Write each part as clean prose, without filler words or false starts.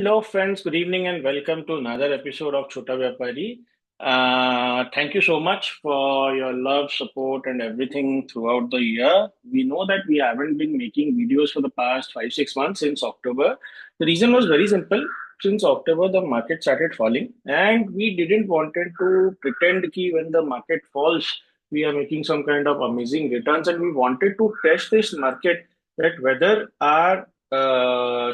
Hello, friends. Good evening, and welcome to another episode of Chota Vyapari. Thank you so much for your love, support, and everything throughout the year. We know that we haven't been making videos for the past 5, 6 months since October. The reason was very simple. Since October, the market started falling, and we didn't wanted to pretend that when the market falls, we are making some kind of amazing returns, and we wanted to test this market that whether our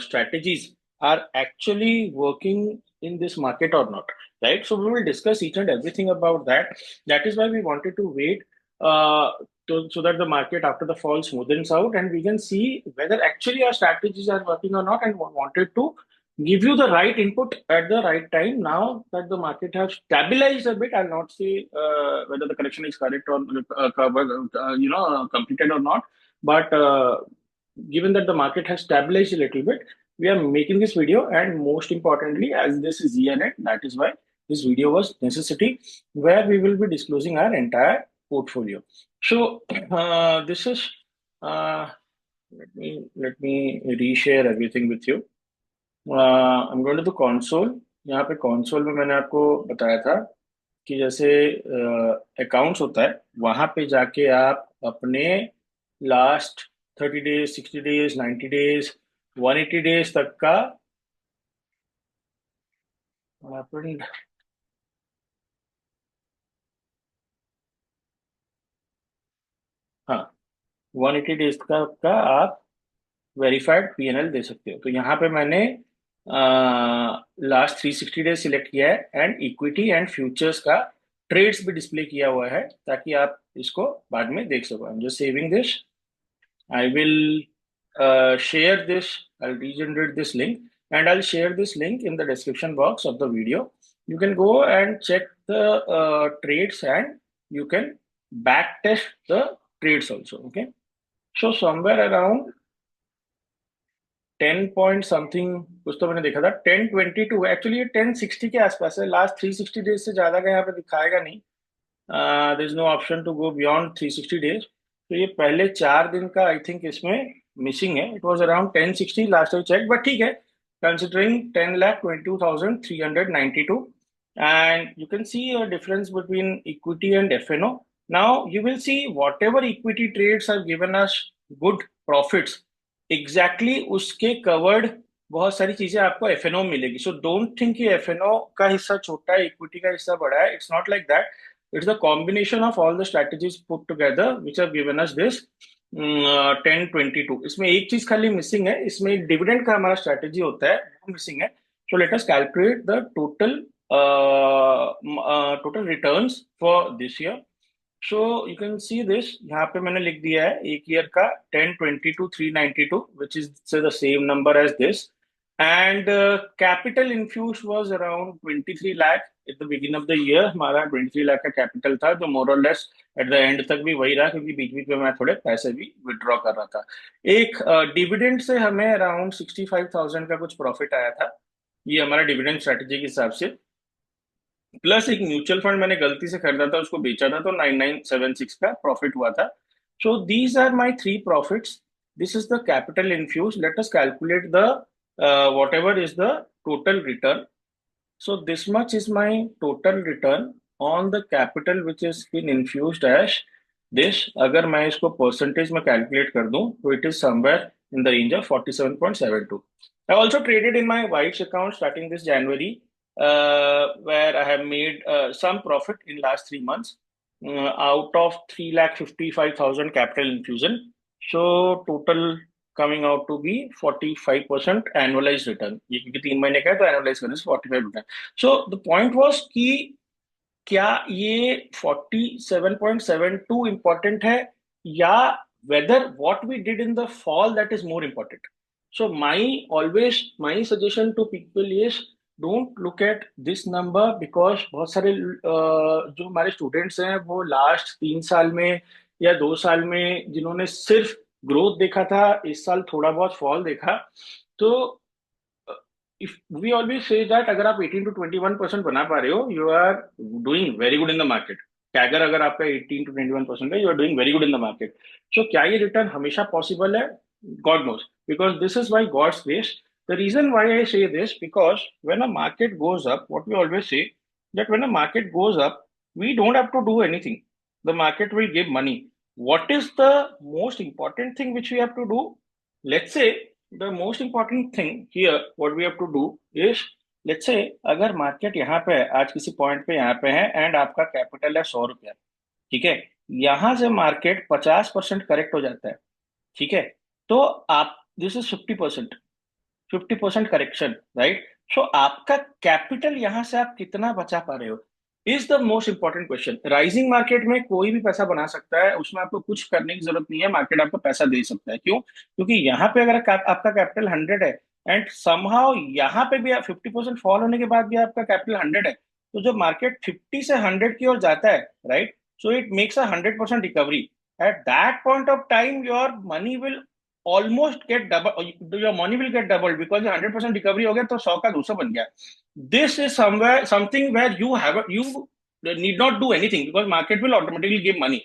strategies are actually working in this market or not, right? So we will discuss each and everything about that. That is why we wanted to wait so that the market after the fall smoothens out and we can see whether actually our strategies are working or not, and wanted to give you the right input at the right time. Now that the market has stabilized a bit, I'll not say whether the correction is correct or completed or not, but given that the market has stabilized a little bit, we are making this video, and most importantly, as this is year-end, that is why this video was necessity, where we will be disclosing our entire portfolio. So this is let me reshare everything with you. I'm going to the console. यहाँ पे console में मैंने आपको बताया था कि जैसे accounts होता है, वहां पे जाके आप अपने last 30 days, 60 days, 90 days, 180 days तक का happened. हाँ, 180 days का आप वेरीफाइड पीएनएल दे सकते हो। तो यहाँ पे मैंने लास्ट 360 डेज सिलेक्ट किया है, एंड इक्विटी एंड फ्यूचर्स का ट्रेड्स भी डिस्प्ले किया हुआ है ताकि आप इसको बाद में देख सको। I am just saving this. I will share this. I'll regenerate this link, and I'll share this link in the description box of the video. You can go and check the trades, and you can back test the trades also. Okay. So somewhere around 10 point something कुछ तो मैंने देखा था 1022, actually ये 1060 के आसपास है. Last 360 days से ज्यादा का यहाँ पे दिखाएगा नहीं. There is no option to go beyond 360 days. तो ये पहले 4 दिन का आई थिंक इसमें मिसिंग है. It was around 1060 last I check, but ठीक है, considering 10,22,392, and you can see a difference between equity and FNO. Now you will see whatever equity trades have given us good profits, exactly उसके covered बहुत सारी चीजें आपको F&O मिलेगी. So don't think कि F&O का हिस्सा छोटा है, इक्विटी का हिस्सा बड़ा है. It's not like that. It's the combination of all the strategies put together which have given us this 1022. इसमें एक चीज खाली मिसिंग है, इसमें डिविडेंड का हमारा स्ट्रेटजी होता है, वो मिसिंग है. So let us calculate the total returns for this year. So you can see this. यहाँ पे मैंने लिख दिया है एक ईयर का 1022,392, which is the same number as this. And capital infuse was around 23 lakh at the beginning of the year. हमारा 23 लाख का कैपिटल था, जो मोर और लेस एट द एंड तक भी वही रहा, क्योंकि बीच बीच में मैं थोड़े पैसे भी विड्रॉ कर रहा था. एक डिविडेंड से हमें अराउंड 65,000 का कुछ प्रॉफिट आया था. ये हमारा डिविडेंड स्ट्रेटेजी के हिसाब से. प्लस एक म्यूचुअल फंड मैंने गलती से खरीदा था, उसको बेचा था, तो 9976 का प्रॉफिट हुआ था. So these are my 3 profits. This is the capital infuse. Let us calculate the whatever is the total return. So this much is my total return on the capital which is been infused as this. अगर मैं इसको percentage में calculate कर दूं तो it is somewhere in the range of 47.72. I also traded in my White's account starting this January, where I have made some profit in last 3 months out of 3,55,000 capital infusion. So total coming out to be 45% annualized return. ये क्योंकि 3 महीने का है तो annualize करने से 45%. So the point was कि क्या ये 47.72 important है, या whether what we did in the fall that is more important. So my suggestion to people is don't look at this number, because बहुत सारे जो हमारे स्टूडेंट्स हैं वो लास्ट 3 साल में या 2 साल में जिन्होंने सिर्फ ग्रोथ देखा था, इस साल थोड़ा बहुत फॉल देखा. तो if we always say that अगर आप 18 to 21% बना पा रहे हो, you are doing very good in the market. कैगर अगर आपका 18 to 21% है, you are doing very good in the market. So क्या ये रिटर्न हमेशा पॉसिबल है? God knows, because this is by God's grace. The reason why I say this, because when a market goes up, what we always say, that when a market goes up, we don't have to do anything. The market will give money. What is the most important thing which we have to do? Let's say the most important thing here, what we have to do is, let's say अगर market यहाँ पे है, आज किसी point पे यहाँ पे है, एंड आपका कैपिटल है 100 रुपया, ठीक है, यहां से मार्केट 50% करेक्ट हो जाता है, ठीक है, तो आप, दिस इज 50%, 50% करेक्शन, राइट? सो आपका कैपिटल यहां से आप कितना बचा पा रहे हो is the most important question. Rising market में कोई भी पैसा बना सकता है, उसमें आपको कुछ करने की जरूरत नहीं है, मार्केट आपको पैसा दे सकता है। क्यों? क्योंकि यहाँ पे अगर आपका कैपिटल 100 है, एंड समहाउ यहाँ पे भी 50% फॉल होने के बाद भी आपका कैपिटल 100 है, तो जब मार्केट 50 से 100 की ओर जाता है, right, so it makes a 100% recovery. At that point of time your money will almost get double, your money will get doubled, because 100% recovery हो गया तो 100 का 200 बन गया। This is somewhere something where you need not do anything, because market will automatically give money.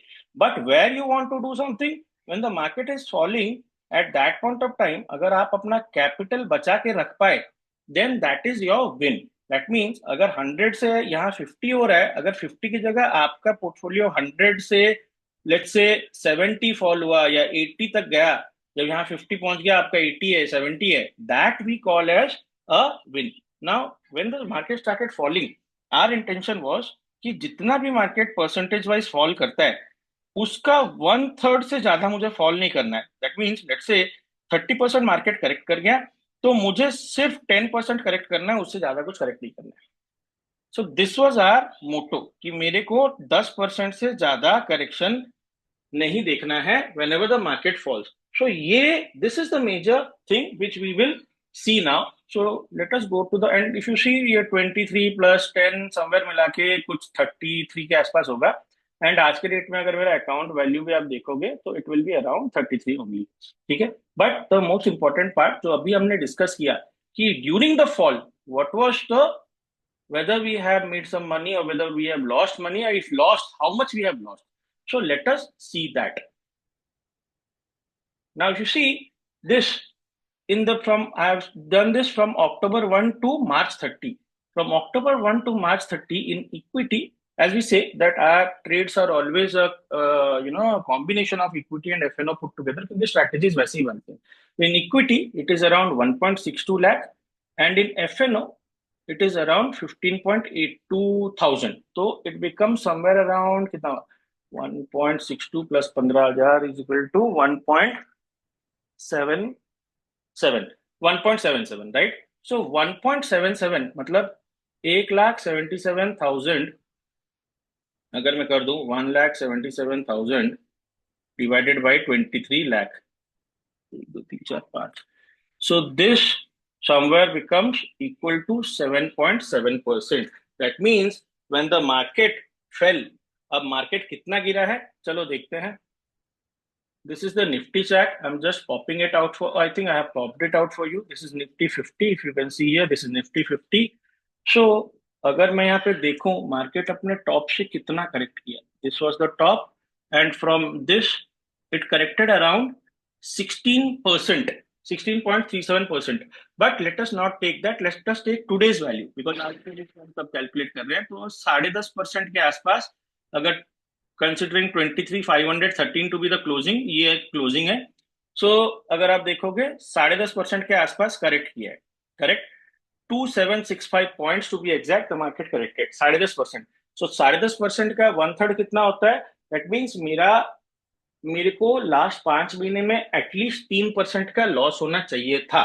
But where you want to do something, when the market is falling, at that point of time अगर आप अपना capital बचा के रख पाए, then that is your win. That means अगर 100 से यहाँ 50 हो रहा है, अगर 50 की जगह आपका पोर्टफोलियो 100 से लेट्स से 70 फॉल हुआ या 80 तक गया, जब यहाँ 50 पहुंच गया, आपका 80 है, 70 है, that we call as a win. Now when the market started falling, our intention was कि जितना भी मार्केट परसेंटेज वाइज फॉल करता है, उसका 1/3 से ज्यादा मुझे फॉल नहीं करना है। That means let's say 30% market correct कर गया, तो मुझे सिर्फ 10% करेक्ट करना है, उससे ज्यादा कुछ करेक्ट नहीं करना है। So this was our motto कि मेरे को 10% से ज्यादा करेक्शन नहीं देखना है whenever the market falls. So ये this is the major thing which we will see now. So let us go to the end. If you see ये 23 plus 10 somewhere मिला के कुछ 33 के आसपास होगा, एंड आज के डेट में अगर मेरा अकाउंट वैल्यू भी आप देखोगे तो it will be around 33 only, ठीक है। But the most important part जो अभी हमने डिस्कस किया कि during the fall what was the, whether we have made some money or whether we have lost money, or if lost, how much we have lost. So let us see that. Now, if you see this in the I have done this from October 1 to March 30. From October 1 to March 30 in equity, as we say that our trades are always a a combination of equity and FNO put together. So this strategy is वैसे ही बनते हैं. In equity, it is around 1.62 lakh, and in FNO, it is around 15.82 thousand. So it becomes somewhere around कितना 1.62 plus 15,000 is equal to 1.77, 1.77, right? So 1.77 मतलब 1,77,000 अगर मैं कर दूं 1,77,000 divided by 23 lakh, 1 2 3 4 5, so this somewhere becomes equal to 7.7%. That means when the market fell, अब market कितना गिरा है चलो देखते हैं। This is the Nifty chart. I'm just popping it out for, I think I have popped it out for you. This is Nifty 50. If you can see here, this is Nifty 50. So अगर मैं यहाँ पे देखूं market अपने top से कितना correct किया, this was the top, and from this it corrected around 16%, 16.37%. But let us not take that. Let us take today's value, because आज के डेट में हम सब कैलकुलेट कर रहे हैं, तो 10.5% के आसपास, अगर considering 23,513 to be the closing, ये क्लोजिंग है। सो अगर आप देखोगे 10.5% के आसपास करेक्ट किया है, correct 2765 points to be exact, the market corrected 10.5%। So 10.5% का 1/3 कितना होता है? दैट मीन्स मेरे को लास्ट 5 महीने में एटलीस्ट 3% का लॉस होना चाहिए था,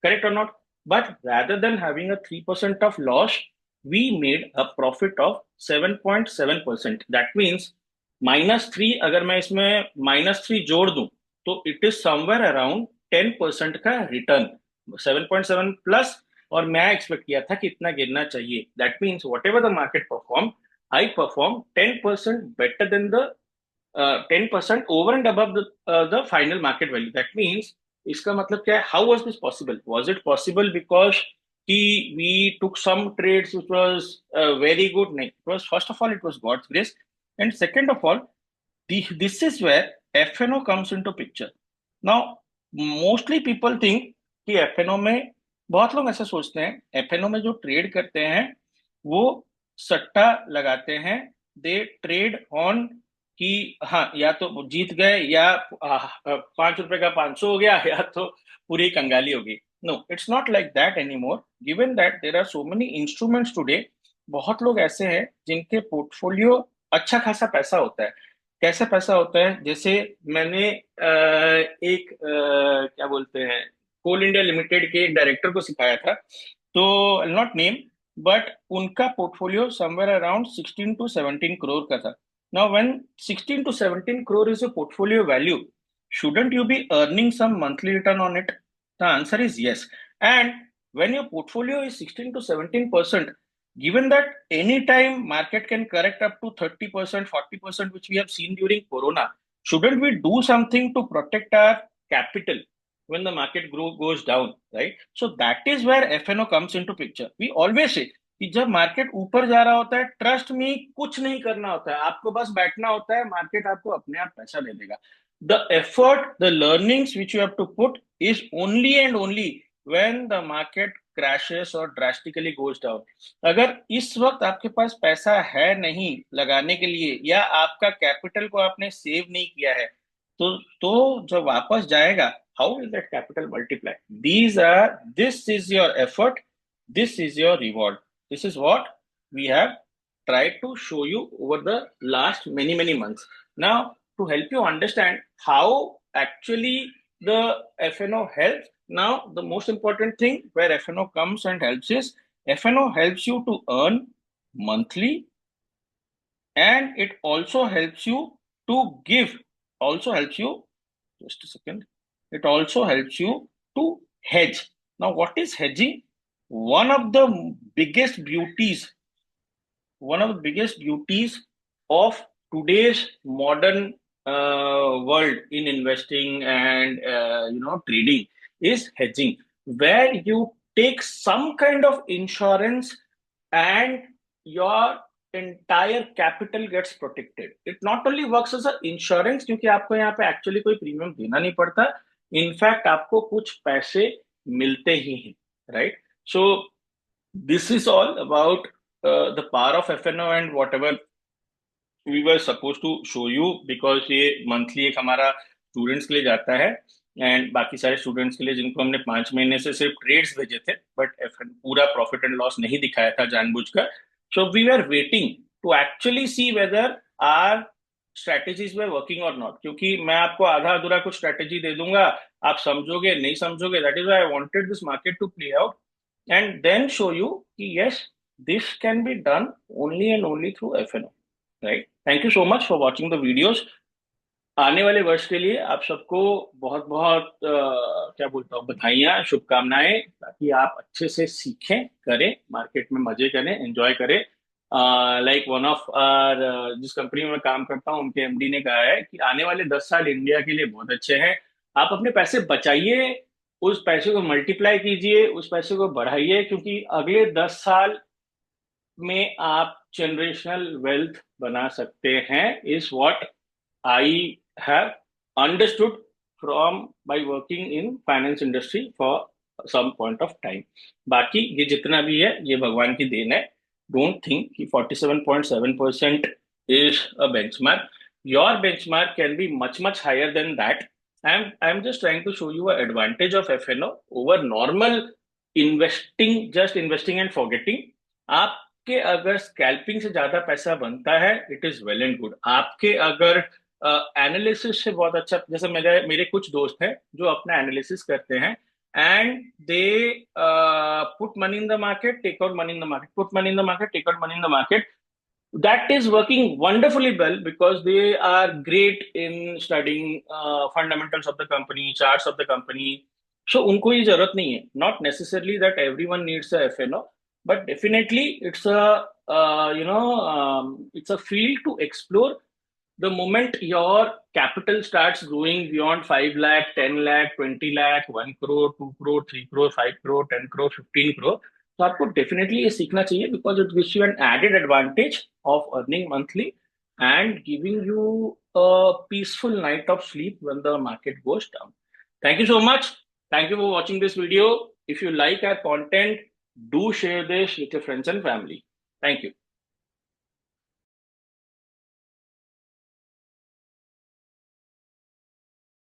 करेक्ट और not? But rather than having a 3% of loss, we made a profit of 7.7%. That means -3, अगर मैं इसमें -3 जोड़ दूं तो इट इज समवेयर अराउंड 10% का रिटर्न, 7.7 प्लस, और मैं एक्सपेक्ट किया था कि इतना गिरना चाहिए। That means what ever the market perform, I perform 10% better than the 10% over and above the final market value. That means इसका मतलब क्या है? How was this possible? Was it possible because we took some trades which was very good? No, it was, first of all, it was God's grace, and second of all, this is where FNO comes into picture. Now mostly people think कि FNO में बहुत लोग ऐसा सोचते हैं F&O में जो trade करते हैं वो सट्टा लगाते हैं, दे ट्रेड ऑन कि हाँ या तो वो जीत गए या 5 रुपए का 500 हो गया या तो पूरी कंगाली होगी। No, it's not like that any more, given that there are so many instruments today. बहुत लोग ऐसे हैं जिनके पोर्टफोलियो अच्छा खासा पैसा होता है। कैसा पैसा होता है, जैसे मैंने एक क्या बोलते हैं, कोल इंडिया लिमिटेड के एक डायरेक्टर को सिखाया था, तो नॉट नेम, बट उनका portfolio somewhere around 16 to 17 crore का था। Now when 16 to 17 crore is a portfolio value, shouldn't you be earning some monthly return on it? The answer is yes. And when your portfolio is 16 to 17%, given that any time market can correct up to 30%, 40%, which we have seen during Corona, shouldn't we do something to protect our capital when the market goes down, right? So that is where FNO comes into picture. We always say कि जब market ऊपर जा रहा होता है, trust me, कुछ नहीं करना होता है, आपको बस बैठना होता है, मार्केट आपको अपने आप पैसा दे देगा। The effort, the learnings which you have to put is only and only when the market crashes और ड्रास्टिकली गोज डाउन। अगर इस वक्त आपके पास पैसा है नहीं लगाने के लिए, या आपका कैपिटल को आपने सेव नहीं किया है, तो जब वापस जाएगा, how will that capital multiply? This is your effort, this is your reward. This is what we have tried to show you over the last many months. Now, to help you understand how actually the FNO helps, now the most important thing where FNO comes and helps is FNO helps you to earn monthly, and it also helps you to give, also helps you, just a second, it also helps you to hedge. Now, what is hedging? One of the biggest beauties, one of the biggest beauties of today's modern world in investing and trading is hedging, where you take some kind of insurance and your entire capital gets protected. It not only works as a insurance, क्योंकि आपको यहाँ पे actually कोई premium देना नहीं पड़ता, in fact आपको कुछ पैसे मिलते ही हैं, right? So this is all about the power of FNO and whatever we were supposed to show you, because ये मंथली एक हमारा स्टूडेंट्स के लिए जाता है एंड बाकी सारे स्टूडेंट्स के लिए जिनको हमने 5 महीने से सिर्फ ट्रेड्स भेजे थे, बट पूरा प्रॉफिट एंड लॉस नहीं दिखाया था जानबूझकर। So we are waiting to actually see whether our strategies were working और नॉट, क्योंकि मैं आपको आधा अधूरा कुछ स्ट्रेटेजी दे दूंगा, आप समझोगे नहीं समझोगे, that is why I wanted this market to play out and then show you कि yes, this can be done only and only through FNO, right? Thank you so much for watching the videos. आने वाले वर्ष के लिए आप सबको बहुत बहुत क्या बोलता हूँ, बधाइयाँ, शुभकामनाएं, ताकि आप अच्छे से सीखें, करें, मार्केट में मजे करें, एंजॉय करें। लाइक वन ऑफ जिस कंपनी में मैं काम करता हूँ, उनके एमडी ने कहा है कि आने वाले 10 साल इंडिया के लिए बहुत अच्छे हैं। आप अपने पैसे बचाइए, उस पैसे को मल्टीप्लाई कीजिए, उस पैसे को बढ़ाइए, क्योंकि अगले 10 साल में आप जनरेशनल वेल्थ बना सकते हैं, is what I have understood from by working in finance industry for some point of time. बाकी ये जितना भी है ये भगवान की देन है। डोंट थिंक कि 47.7% is a benchmark. Your benchmark can be much higher than that. I'm just trying to show you an advantage of FNO over normal investing, just investing and forgetting. आपके अगर scalping से ज्यादा पैसा बनता है, it is well and good. आपके अगर analysis से बहुत अच्छा, जैसे मेरे कुछ दोस्त हैं जो अपना एनालिसिस करते हैं and they put money in the market, take out money in the market, put money in the market, take out money in the market. That is working wonderfully well because they are great in studying fundamentals of the company, charts of the company. So उनको ये जरूरत नहीं है. Not necessarily that everyone needs a FNO, but definitely it's a it's a field to explore. The moment your capital starts growing beyond 5 lakh, 10 lakh, 20 lakh, 1 crore, 2 crore, 3 crore, 5 crore, 10 crore, 15 crore, तो आपको definitely ये सीखना चाहिए, because it gives you an added advantage of earning monthly and giving you a peaceful night of sleep when the market goes down. Thank you so much. Thank you for watching this video. If you like our content, do share this with your friends and family. Thank you.